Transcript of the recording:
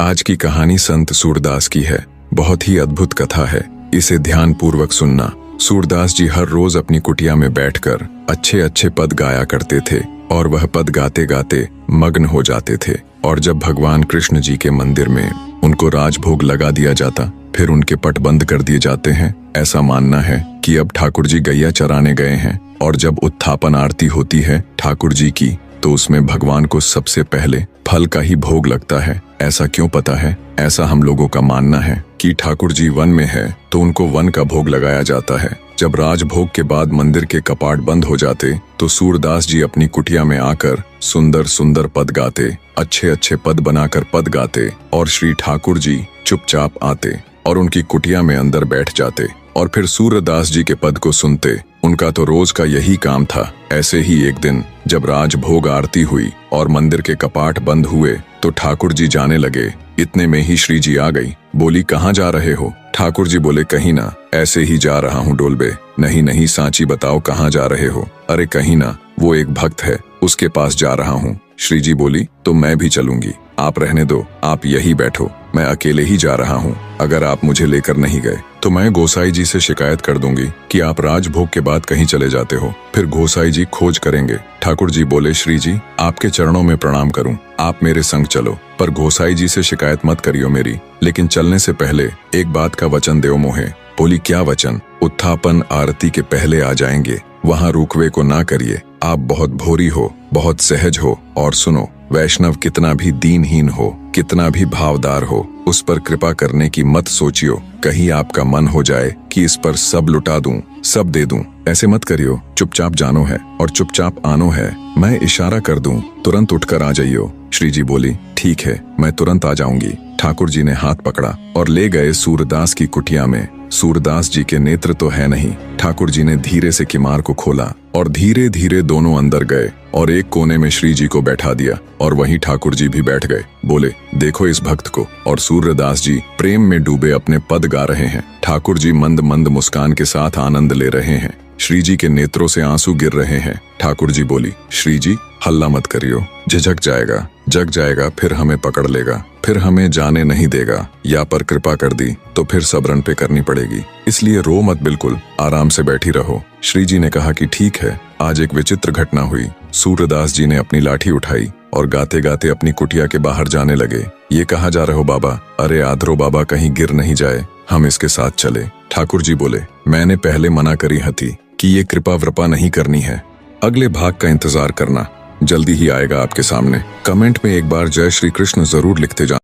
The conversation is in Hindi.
आज की कहानी संत सूरदास की है। बहुत ही अद्भुत कथा है, इसे ध्यान पूर्वक सुनना। सूरदास जी हर रोज अपनी कुटिया में बैठकर अच्छे अच्छे पद गाया करते थे और वह पद गाते गाते मग्न हो जाते थे। और जब भगवान कृष्ण जी के मंदिर में उनको राजभोग लगा दिया जाता, फिर उनके पट बंद कर दिए जाते हैं। ऐसा मानना है कि अब ठाकुर जी गैया चराने गए हैं और जब उत्थापन आरती होती है ठाकुर जी की, तो उसमें भगवान को सबसे पहले फल का ही भोग लगता है। ऐसा क्यों पता है? ऐसा हम लोगों का मानना है कि ठाकुर जी वन में है तो उनको वन का भोग लगाया जाता है। जब राजभोग के बाद मंदिर के कपाट बंद हो जाते तो सूरदास जी अपनी कुटिया में आकर सुंदर सुंदर पद गाते, अच्छे अच्छे पद बनाकर पद गाते और श्री ठाकुर जी चुपचाप आते और उनकी कुटिया में अंदर बैठ जाते और फिर सूरदास जी के पद को सुनते। उनका तो रोज का यही काम था। ऐसे ही एक दिन जब राजभोग आरती हुई और मंदिर के कपाट बंद हुए तो ठाकुर जी जाने लगे। इतने में ही श्री जी आ गई। बोली, कहाँ जा रहे हो? ठाकुर जी बोले, कहीं ना, ऐसे ही जा रहा हूँ डोलबे। नहीं नहीं, सांची बताओ कहाँ जा रहे हो? अरे कहीं ना, वो एक भक्त है उसके पास जा रहा हूँ। श्री जी बोली, तो मैं भी चलूंगी, आप रहने दो, आप यही बैठो, मैं अकेले ही जा रहा हूँ। अगर आप मुझे लेकर नहीं गए तो मैं गोसाई जी से शिकायत कर दूंगी कि आप राजभोग के बाद कहीं चले जाते हो, फिर गोसाई जी खोज करेंगे। ठाकुर जी बोले, श्री जी आपके चरणों में प्रणाम करूं, आप मेरे संग चलो, पर गोसाई जी से शिकायत मत करियो मेरी, लेकिन चलने से पहले एक बात का वचन देओ मोहे। बोली, क्या वचन? उत्थापन आरती के पहले आ जाएंगे, वहाँ रुकवे को ना करिए। आप बहुत भोरी हो, बहुत सहज हो, और सुनो, वैष्णव कितना भी दीनहीन हो, कितना भी भावदार हो, उस पर कृपा करने की मत सोचियो। कहीं आपका मन हो जाए कि इस पर सब लुटा दूं, सब दे दूं, ऐसे मत करियो। चुपचाप जानो है और चुपचाप आनो है। मैं इशारा कर दूं, तुरंत उठकर आ जाइयो। श्री जी बोली, ठीक है, मैं तुरंत आ जाऊंगी। ठाकुर जी ने हाथ पकड़ा और ले गए सूरदास की कुटिया में। सूरदास जी के नेत्र तो है नहीं। ठाकुर जी ने धीरे से किमार को खोला और धीरे धीरे दोनों अंदर गए और एक कोने में श्री जी को बैठा दिया और वहीं ठाकुर जी भी बैठ गए। बोले, देखो इस भक्त को। और सूरदास जी प्रेम में डूबे अपने पद गा रहे हैं। ठाकुर जी मंद मंद मुस्कान के साथ आनंद ले रहे हैं। श्री जी के नेत्रों से आंसू गिर रहे हैं। ठाकुर जी बोली, श्री जी हल्ला मत करियो, झिझक जाएगा, जग जाएगा, फिर हमें पकड़ लेगा, फिर हमें जाने नहीं देगा। या पर कृपा कर दी तो फिर सबरन पे करनी पड़ेगी, इसलिए रो मत, बिल्कुल आराम से बैठी रहो। श्री जी ने कहा कि ठीक है। आज एक विचित्र घटना हुई। सूरदास जी ने अपनी लाठी उठाई और गाते गाते अपनी कुटिया के बाहर जाने लगे। ये कहाँ जा रहे हो बाबा? अरे आधरो बाबा, कहीं गिर नहीं जाए, हम इसके साथ चले। ठाकुर जी बोले, मैंने पहले मना करी हती कि ये कृपा वृपा नहीं करनी है। अगले भाग का इंतजार करना, जल्दी ही आएगा आपके सामने। कमेंट में एक बार जय श्री कृष्ण जरूर लिखते जाना।